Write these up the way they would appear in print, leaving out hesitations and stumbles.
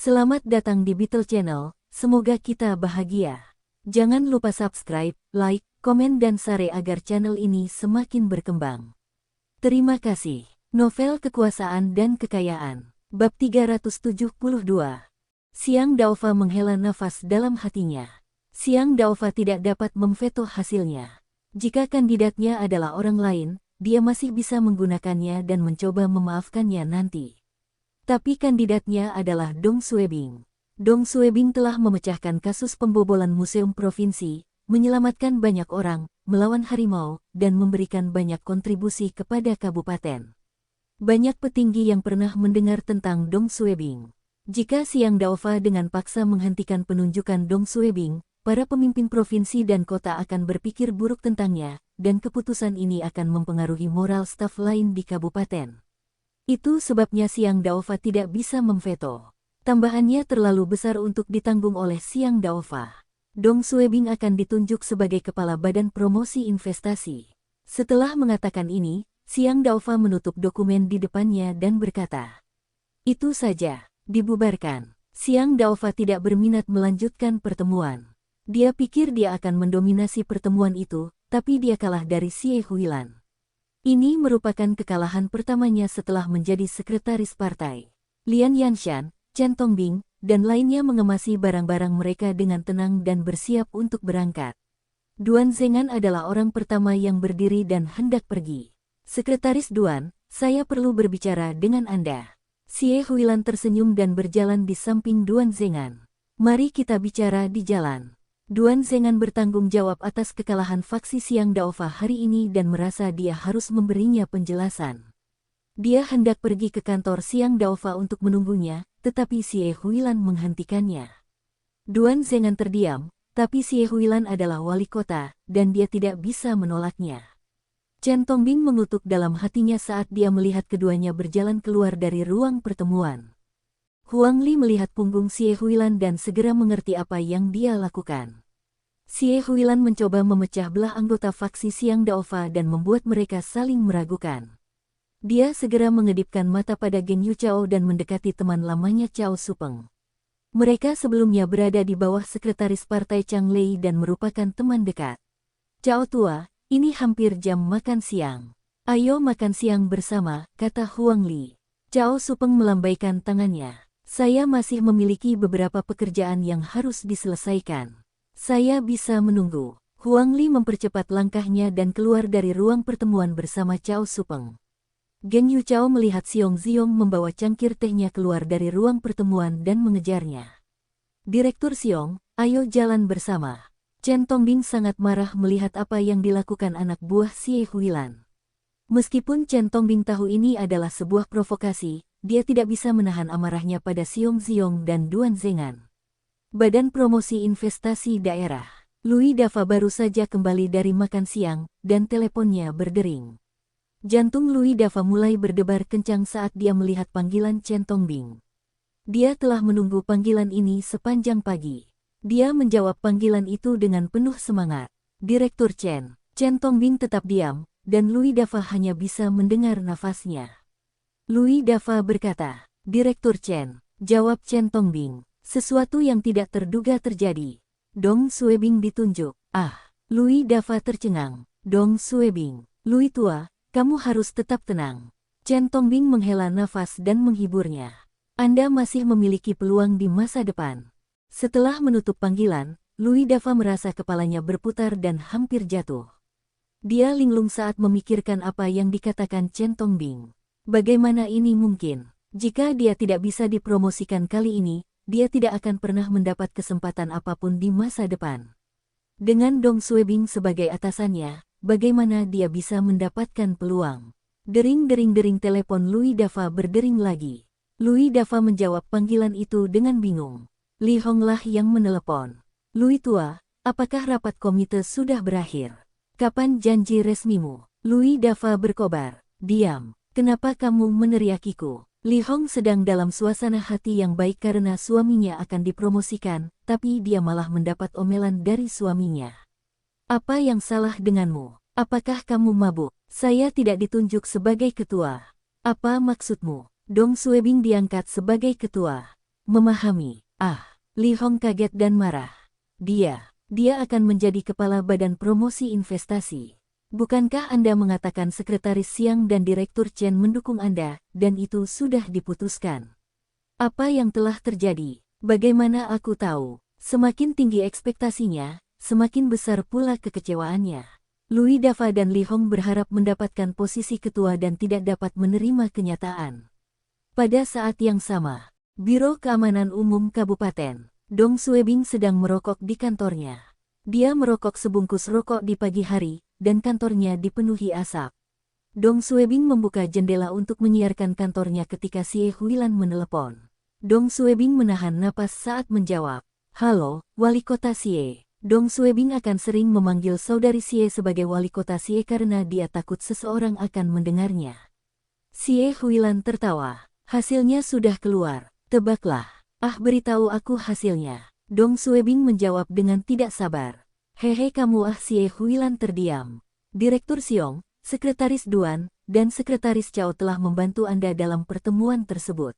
Selamat datang di Beetle Channel, semoga kita bahagia. Jangan lupa subscribe, like, komen dan share agar channel ini semakin berkembang. Terima kasih. Novel Kekuasaan dan Kekayaan, Bab 372. Xiang Daofa menghela nafas dalam hatinya. Xiang Daofa tidak dapat memveto hasilnya. Jika kandidatnya adalah orang lain, dia masih bisa menggunakannya dan mencoba memaafkannya nanti. Tapi kandidatnya adalah Dong Xuebing. Dong Xuebing telah memecahkan kasus pembobolan museum provinsi, menyelamatkan banyak orang, melawan harimau, dan memberikan banyak kontribusi kepada kabupaten. Banyak petinggi yang pernah mendengar tentang Dong Xuebing. Jika Xiang Daofa dengan paksa menghentikan penunjukan Dong Xuebing, para pemimpin provinsi dan kota akan berpikir buruk tentangnya, dan keputusan ini akan mempengaruhi moral staf lain di kabupaten. Itu sebabnya Xiang Daofa tidak bisa memveto. Tambahannya terlalu besar untuk ditanggung oleh Xiang Daofa. Dong Xuebing akan ditunjuk sebagai kepala badan promosi investasi. Setelah mengatakan ini, Xiang Daofa menutup dokumen di depannya dan berkata, "Itu saja, dibubarkan." Xiang Daofa tidak berminat melanjutkan pertemuan. Dia pikir dia akan mendominasi pertemuan itu, tapi dia kalah dari Xie Huilan. Ini merupakan kekalahan pertamanya setelah menjadi sekretaris partai. Lian Yanshan, Chen Tongbing, dan lainnya mengemasi barang-barang mereka dengan tenang dan bersiap untuk berangkat. Duan Zhengan adalah orang pertama yang berdiri dan hendak pergi. "Sekretaris Duan, saya perlu berbicara dengan Anda." Xie Huilan tersenyum dan berjalan di samping Duan Zhengan. "Mari kita bicara di jalan." Duan Zhengan bertanggung jawab atas kekalahan faksi Xiang Daofa hari ini dan merasa dia harus memberinya penjelasan. Dia hendak pergi ke kantor Xiang Daofa untuk menunggunya, tetapi Xie Huilan menghentikannya. Duan Zhengan terdiam, tapi Xie Huilan adalah wali kota, dan dia tidak bisa menolaknya. Chen Tongbing mengutuk dalam hatinya saat dia melihat keduanya berjalan keluar dari ruang pertemuan. Huang Li melihat punggung Xie Huilan dan segera mengerti apa yang dia lakukan. Xie Huilan mencoba memecah belah anggota faksi Xiang Daofa dan membuat mereka saling meragukan. Dia segera mengedipkan mata pada Geng Yuchao dan mendekati teman lamanya Cao Supeng. Mereka sebelumnya berada di bawah sekretaris partai Chang Lei dan merupakan teman dekat. "Cao tua, ini hampir jam makan siang. Ayo makan siang bersama," kata Huang Li. Cao Supeng melambaikan tangannya. "Saya masih memiliki beberapa pekerjaan yang harus diselesaikan. Saya bisa menunggu." Huang Li mempercepat langkahnya dan keluar dari ruang pertemuan bersama Cao Supeng. Geng Yuchao melihat Xiong Ziong membawa cangkir tehnya keluar dari ruang pertemuan dan mengejarnya. "Direktur Xiong, ayo jalan bersama." Chen Tongbing sangat marah melihat apa yang dilakukan anak buah Xie Huilan. Meskipun Chen Tongbing tahu ini adalah sebuah provokasi, dia tidak bisa menahan amarahnya pada Xiong Ziong dan Duan Zhengan. Badan Promosi Investasi Daerah. Louis Dafa baru saja kembali dari makan siang, dan teleponnya berdering. Jantung Louis Dafa mulai berdebar kencang saat dia melihat panggilan Chen Tongbing. Dia telah menunggu panggilan ini sepanjang pagi. Dia menjawab panggilan itu dengan penuh semangat. "Direktur Chen." Chen Tongbing tetap diam, dan Louis Dafa hanya bisa mendengar nafasnya. Louis Dafa berkata, "Direktur Chen." Jawab Chen Tongbing. "Sesuatu yang tidak terduga terjadi. Dong Xuebing ditunjuk." "Ah." Louis Dafa tercengang. "Dong Xuebing." "Louis tua, kamu harus tetap tenang." Chen Tongbing menghela nafas dan menghiburnya. "Anda masih memiliki peluang di masa depan." Setelah menutup panggilan, Louis Dafa merasa kepalanya berputar dan hampir jatuh. Dia linglung saat memikirkan apa yang dikatakan Chen Tongbing. Bagaimana ini mungkin? Jika dia tidak bisa dipromosikan kali ini, dia tidak akan pernah mendapat kesempatan apapun di masa depan. Dengan Dong Xuebing sebagai atasannya, bagaimana dia bisa mendapatkan peluang? Dering-dering telepon Louis Dafa berdering lagi. Louis Dafa menjawab panggilan itu dengan bingung. Li Honglah yang menelepon. "Louis tua, apakah rapat komite sudah berakhir? Kapan janji resmimu?" Louis Dafa berkobar. "Diam. Kenapa kamu meneriakiku?" Li Hong sedang dalam suasana hati yang baik karena suaminya akan dipromosikan, tapi dia malah mendapat omelan dari suaminya. "Apa yang salah denganmu? Apakah kamu mabuk? Saya tidak ditunjuk sebagai ketua." "Apa maksudmu?" Dong Xuebing diangkat sebagai ketua. memahami. Li Hong kaget dan marah. Dia akan menjadi kepala badan promosi investasi. Bukankah Anda mengatakan Sekretaris Xiang dan Direktur Chen mendukung Anda, dan itu sudah diputuskan? Apa yang telah terjadi? Bagaimana aku tahu? Semakin tinggi ekspektasinya, semakin besar pula kekecewaannya. Louis Dafa dan Li Hong berharap mendapatkan posisi ketua dan tidak dapat menerima kenyataan. Pada saat yang sama, Biro Keamanan Umum Kabupaten Dong Suebing sedang merokok di kantornya. Dia merokok sebungkus rokok di pagi hari, dan kantornya dipenuhi asap. Dong Suebing membuka jendela untuk menyiarkan kantornya ketika Xie Huilan menelepon. Dong Suebing menahan napas saat menjawab. Halo, Wali Kota Xie. Dong Suebing akan sering memanggil saudari Xie sebagai Wali Kota Xie karena dia takut seseorang akan mendengarnya. Xie Huilan tertawa. Hasilnya sudah keluar. Tebaklah. Beritahu aku hasilnya. Dong Suebing menjawab dengan tidak sabar. Hehe kamu. Xie Huilan terdiam. Direktur Xiong, Sekretaris Duan, dan Sekretaris Cao telah membantu Anda dalam pertemuan tersebut.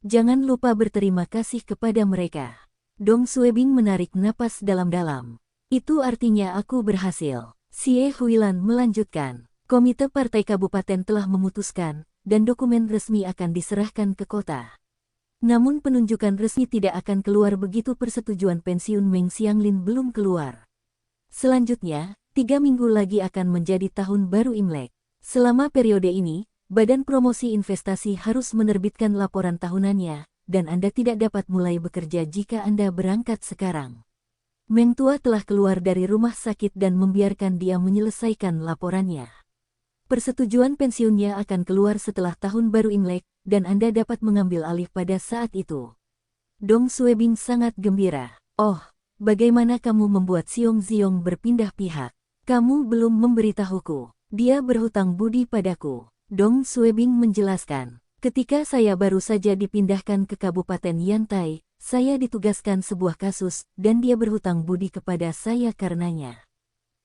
Jangan lupa berterima kasih kepada mereka. Dong Suebing menarik napas dalam-dalam. Itu artinya aku berhasil. Xie Huilan melanjutkan. Komite Partai Kabupaten telah memutuskan, dan dokumen resmi akan diserahkan ke kota. Namun penunjukan resmi tidak akan keluar begitu persetujuan pensiun Meng Xianglin belum keluar. Selanjutnya, 3 minggu lagi akan menjadi tahun baru Imlek. Selama periode ini, Badan Promosi Investasi harus menerbitkan laporan tahunannya, dan Anda tidak dapat mulai bekerja jika Anda berangkat sekarang. Meng Tua telah keluar dari rumah sakit dan membiarkan dia menyelesaikan laporannya. Persetujuan pensiunnya akan keluar setelah tahun baru Imlek, dan Anda dapat mengambil alih pada saat itu. Dong Suebing sangat gembira. Oh, bagaimana kamu membuat Xiong Ziong berpindah pihak? Kamu belum memberitahuku. Dia berhutang budi padaku. Dong Suebing menjelaskan. Ketika saya baru saja dipindahkan ke Kabupaten Yantai, saya ditugaskan sebuah kasus, dan dia berhutang budi kepada saya karenanya.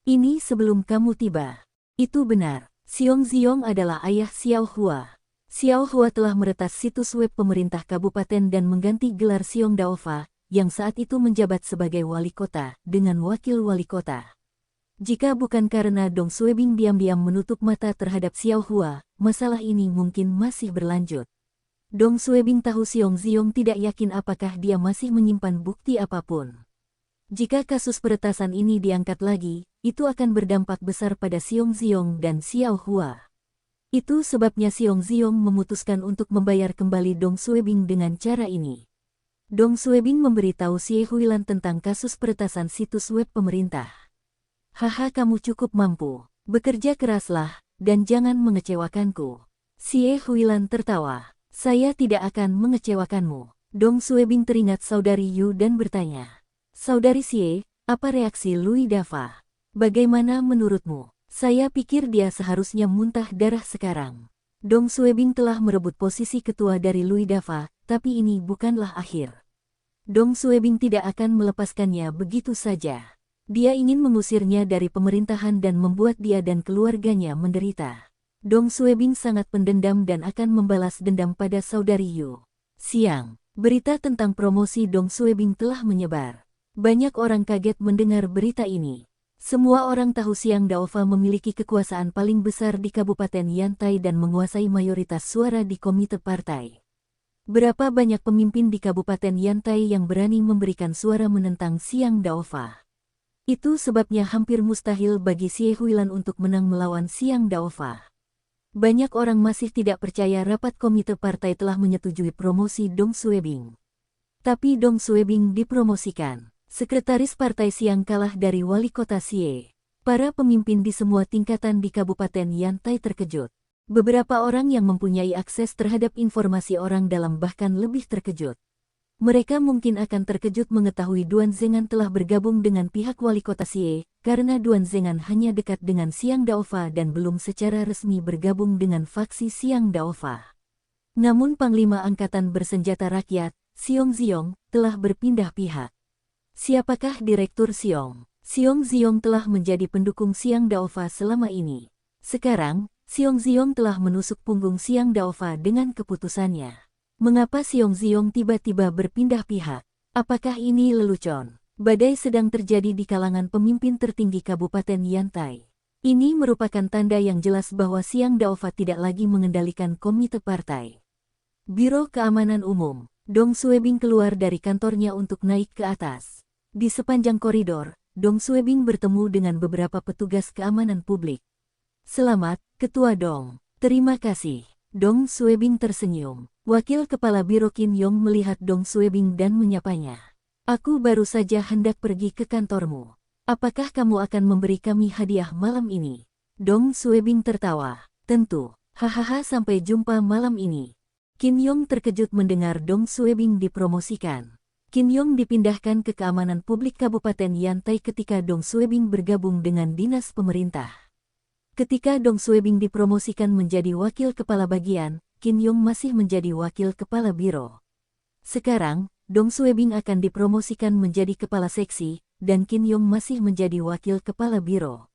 Ini sebelum kamu tiba. Itu benar. Xiong Ziong adalah ayah Xiao Hua. Xiao Hua telah meretas situs web pemerintah kabupaten dan mengganti gelar Xiong Daofa, yang saat itu menjabat sebagai wali kota, dengan wakil wali kota. Jika bukan karena Dong Suebing diam-diam menutup mata terhadap Xiao Hua, masalah ini mungkin masih berlanjut. Dong Suebing tahu Xiong Ziong tidak yakin apakah dia masih menyimpan bukti apapun. Jika kasus peretasan ini diangkat lagi, itu akan berdampak besar pada Xiong Ziong dan Xiao Hua. Itu sebabnya Xiong Ziong memutuskan untuk membayar kembali Dong Suebing dengan cara ini. Dong Suebing memberitahu Xie Huilan tentang kasus peretasan situs web pemerintah. Haha, kamu cukup mampu. Bekerja keraslah, dan jangan mengecewakanku. Xie Huilan tertawa. Saya tidak akan mengecewakanmu. Dong Suebing teringat saudari Yu dan bertanya. Saudari Xie, apa reaksi Louis Dafa? Bagaimana menurutmu? Saya pikir dia seharusnya muntah darah sekarang. Dong Suebing telah merebut posisi ketua dari Louis Dafa, tapi ini bukanlah akhir. Dong Suebing tidak akan melepaskannya begitu saja. Dia ingin mengusirnya dari pemerintahan dan membuat dia dan keluarganya menderita. Dong Suebing sangat pendendam dan akan membalas dendam pada saudari Yu. Siang, berita tentang promosi Dong Suebing telah menyebar. Banyak orang kaget mendengar berita ini. Semua orang tahu Xiang Daofa memiliki kekuasaan paling besar di Kabupaten Yantai dan menguasai mayoritas suara di komite partai. Berapa banyak pemimpin di Kabupaten Yantai yang berani memberikan suara menentang Xiang Daofa? Itu sebabnya hampir mustahil bagi Xie Huilan untuk menang melawan Xiang Daofa. Banyak orang masih tidak percaya rapat komite partai telah menyetujui promosi Dong Suebing. Tapi Dong Suebing dipromosikan. Sekretaris Partai Xiang kalah dari Wali Kota Xie. Para pemimpin di semua tingkatan di Kabupaten Yantai terkejut. Beberapa orang yang mempunyai akses terhadap informasi orang dalam bahkan lebih terkejut. Mereka mungkin akan terkejut mengetahui Duan Zhengan telah bergabung dengan pihak Wali Kota Xie, karena Duan Zhengan hanya dekat dengan Xiang Daofa dan belum secara resmi bergabung dengan faksi Xiang Daofa. Namun Panglima Angkatan Bersenjata Rakyat, Xiong Ziong, telah berpindah pihak. Siapakah Direktur Xiong? Xiong Ziong telah menjadi pendukung Xiang Daofa selama ini. Sekarang, Xiong Ziong telah menusuk punggung Xiang Daofa dengan keputusannya. Mengapa Xiong Ziong tiba-tiba berpindah pihak? Apakah ini lelucon? Badai sedang terjadi di kalangan pemimpin tertinggi Kabupaten Yantai. Ini merupakan tanda yang jelas bahwa Xiang Daofat tidak lagi mengendalikan komite partai. Biro Keamanan Umum, Dong Suebing keluar dari kantornya untuk naik ke atas. Di sepanjang koridor, Dong Suebing bertemu dengan beberapa petugas keamanan publik. Selamat, Ketua Dong. Terima kasih. Dong Suebing tersenyum. Wakil Kepala Biro Kim Yong melihat Dong Suebing dan menyapanya. Aku baru saja hendak pergi ke kantormu. Apakah kamu akan memberi kami hadiah malam ini? Dong Suebing tertawa. Tentu. Hahaha, sampai jumpa malam ini. Kim Yong terkejut mendengar Dong Suebing dipromosikan. Kim Yong dipindahkan ke keamanan publik Kabupaten Yantai ketika Dong Suebing bergabung dengan dinas pemerintah. Ketika Dong Suebing dipromosikan menjadi wakil kepala bagian, Kim Yong masih menjadi wakil kepala biro. Sekarang, Dong Suebing akan dipromosikan menjadi kepala seksi, dan Kim Yong masih menjadi wakil kepala biro.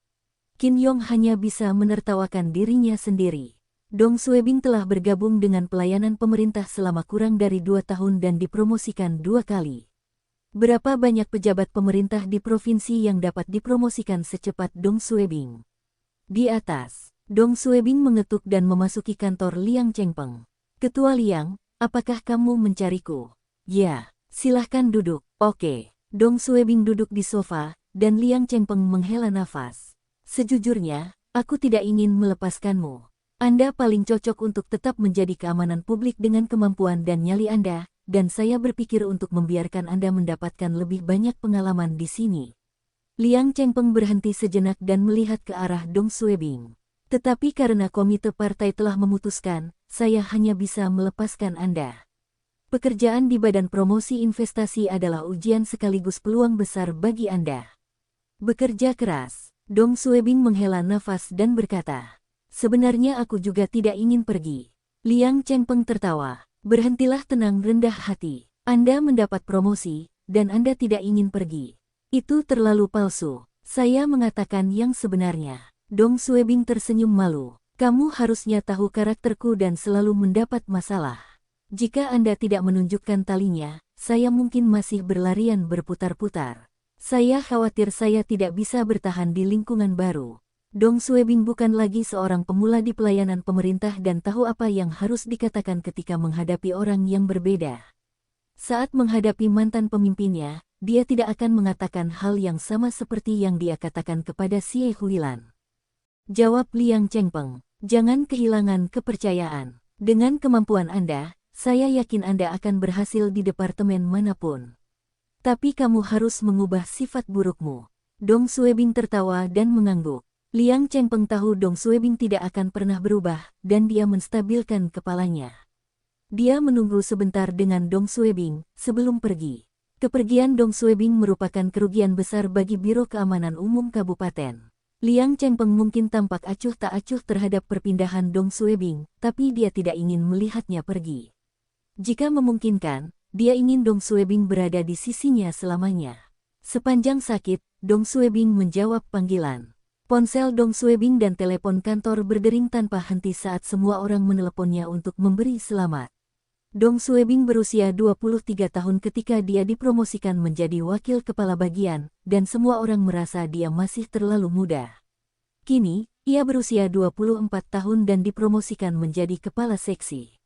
Kim Yong hanya bisa menertawakan dirinya sendiri. Dong Suebing telah bergabung dengan pelayanan pemerintah selama kurang dari 2 tahun dan dipromosikan 2 kali. Berapa banyak pejabat pemerintah di provinsi yang dapat dipromosikan secepat Dong Suebing? Di atas, Dong Suebing mengetuk dan memasuki kantor Liang Chengpeng. Ketua Liang, apakah kamu mencariku? Ya, silahkan duduk. Oke. Dong Suebing duduk di sofa, dan Liang Chengpeng menghela nafas. Sejujurnya, aku tidak ingin melepaskanmu. Anda paling cocok untuk tetap menjadi keamanan publik dengan kemampuan dan nyali Anda, dan saya berpikir untuk membiarkan Anda mendapatkan lebih banyak pengalaman di sini. Liang Chengpeng berhenti sejenak dan melihat ke arah Dong Suebing. Tetapi karena komite partai telah memutuskan, saya hanya bisa melepaskan Anda. Pekerjaan di Badan Promosi Investasi adalah ujian sekaligus peluang besar bagi Anda. Bekerja keras. Dong Suebing menghela nafas dan berkata, sebenarnya aku juga tidak ingin pergi. Liang Chengpeng tertawa. Berhentilah, tenang, rendah hati. Anda mendapat promosi, dan Anda tidak ingin pergi. Itu terlalu palsu. Saya mengatakan yang sebenarnya. Dong Suebing tersenyum malu. Kamu harusnya tahu karakterku dan selalu mendapat masalah. Jika Anda tidak menunjukkan talinya, saya mungkin masih berlarian berputar-putar. Saya khawatir saya tidak bisa bertahan di lingkungan baru. Dong Suebing bukan lagi seorang pemula di pelayanan pemerintah dan tahu apa yang harus dikatakan ketika menghadapi orang yang berbeda. Saat menghadapi mantan pemimpinnya, dia tidak akan mengatakan hal yang sama seperti yang dia katakan kepada Xie Huilan. Jawab Liang Chengpeng, jangan kehilangan kepercayaan. Dengan kemampuan Anda, saya yakin Anda akan berhasil di departemen manapun. Tapi kamu harus mengubah sifat burukmu. Dong Suebing tertawa dan mengangguk. Liang Chengpeng tahu Dong Suebing tidak akan pernah berubah, dan dia menstabilkan kepalanya. Dia menunggu sebentar dengan Dong Suebing sebelum pergi. Kepergian Dong Suebing merupakan kerugian besar bagi Biro Keamanan Umum Kabupaten. Liang Chengpeng mungkin tampak acuh tak acuh terhadap perpindahan Dong Suebing, tapi dia tidak ingin melihatnya pergi. Jika memungkinkan, dia ingin Dong Suebing berada di sisinya selamanya. Sepanjang sakit, Dong Suebing menjawab panggilan. Ponsel Dong Suebing dan telepon kantor berdering tanpa henti saat semua orang meneleponnya untuk memberi selamat. Dong Suebing berusia 23 tahun ketika dia dipromosikan menjadi wakil kepala bagian, dan semua orang merasa dia masih terlalu muda. Kini, ia berusia 24 tahun dan dipromosikan menjadi kepala seksi.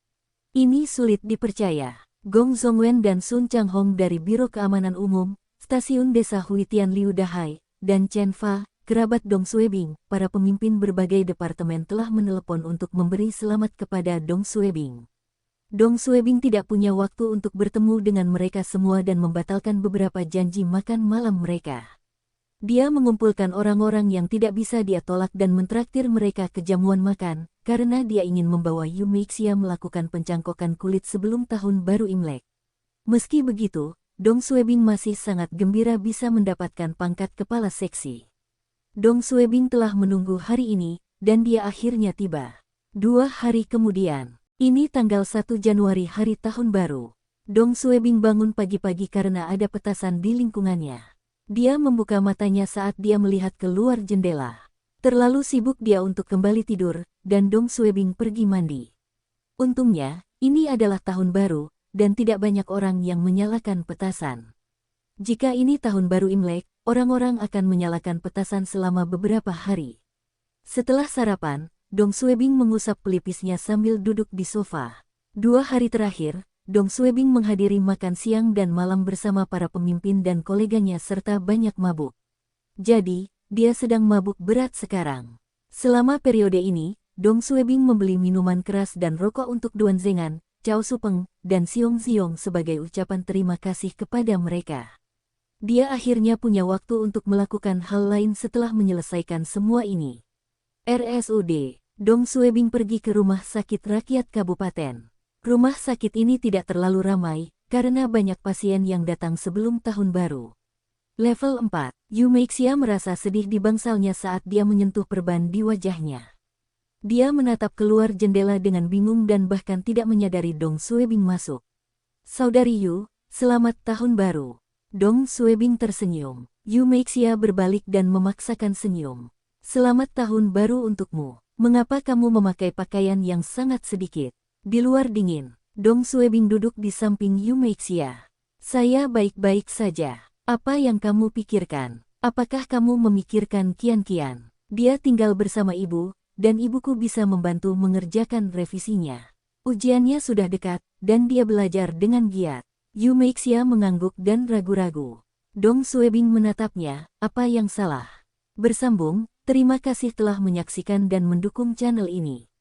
Ini sulit dipercaya. Gong Zongwen dan Sun Changhong dari Biro Keamanan Umum, Stasiun Desa Huitian Liu Dahai, dan Chen Fa, kerabat Dong Suebing, para pemimpin berbagai departemen telah menelepon untuk memberi selamat kepada Dong Suebing. Dong Suebing tidak punya waktu untuk bertemu dengan mereka semua dan membatalkan beberapa janji makan malam mereka. Dia mengumpulkan orang-orang yang tidak bisa dia tolak dan mentraktir mereka ke jamuan makan, karena dia ingin membawa Yu Meixia melakukan pencangkokan kulit sebelum tahun baru Imlek. Meski begitu, Dong Suebing masih sangat gembira bisa mendapatkan pangkat kepala seksi. Dong Suebing telah menunggu hari ini, dan dia akhirnya tiba. 2 hari kemudian. Ini tanggal 1 Januari hari tahun baru. Dong Suebing bangun pagi-pagi karena ada petasan di lingkungannya. Dia membuka matanya saat dia melihat keluar jendela. Terlalu sibuk dia untuk kembali tidur, dan Dong Suebing pergi mandi. Untungnya, Ini adalah tahun baru, dan tidak banyak orang yang menyalakan petasan. Jika ini tahun baru Imlek, orang-orang akan menyalakan petasan selama beberapa hari. Setelah sarapan, Dong Suebing mengusap pelipisnya sambil duduk di sofa. 2 hari terakhir, Dong Suebing menghadiri makan siang dan malam bersama para pemimpin dan koleganya serta banyak mabuk. Jadi, dia sedang mabuk berat sekarang. Selama periode ini, Dong Suebing membeli minuman keras dan rokok untuk Duan Zhengan, Cao Supeng, dan Xiong Xiong sebagai ucapan terima kasih kepada mereka. Dia akhirnya punya waktu untuk melakukan hal lain setelah menyelesaikan semua ini. RSUD, Dong Suebing pergi ke rumah sakit rakyat kabupaten. Rumah sakit ini tidak terlalu ramai, karena banyak pasien yang datang sebelum tahun baru. Level 4, Yu Meixia merasa sedih di bangsalnya saat dia menyentuh perban di wajahnya. Dia menatap keluar jendela dengan bingung dan bahkan tidak menyadari Dong Suebing masuk. Saudari Yu, selamat tahun baru. Dong Suebing tersenyum. Yu Meixia berbalik dan memaksakan senyum. Selamat tahun baru untukmu. Mengapa kamu memakai pakaian yang sangat sedikit? Di luar dingin. Dong Suebing duduk di samping Yu Meixia. Saya baik-baik saja. Apa yang kamu pikirkan? Apakah kamu memikirkan Kian-Kian? Dia tinggal bersama ibu, dan ibuku bisa membantu mengerjakan revisinya. Ujiannya sudah dekat, dan dia belajar dengan giat. Yu Meixia mengangguk dan ragu-ragu. Dong Suebing menatapnya, apa yang salah? Bersambung, terima kasih telah menyaksikan dan mendukung channel ini.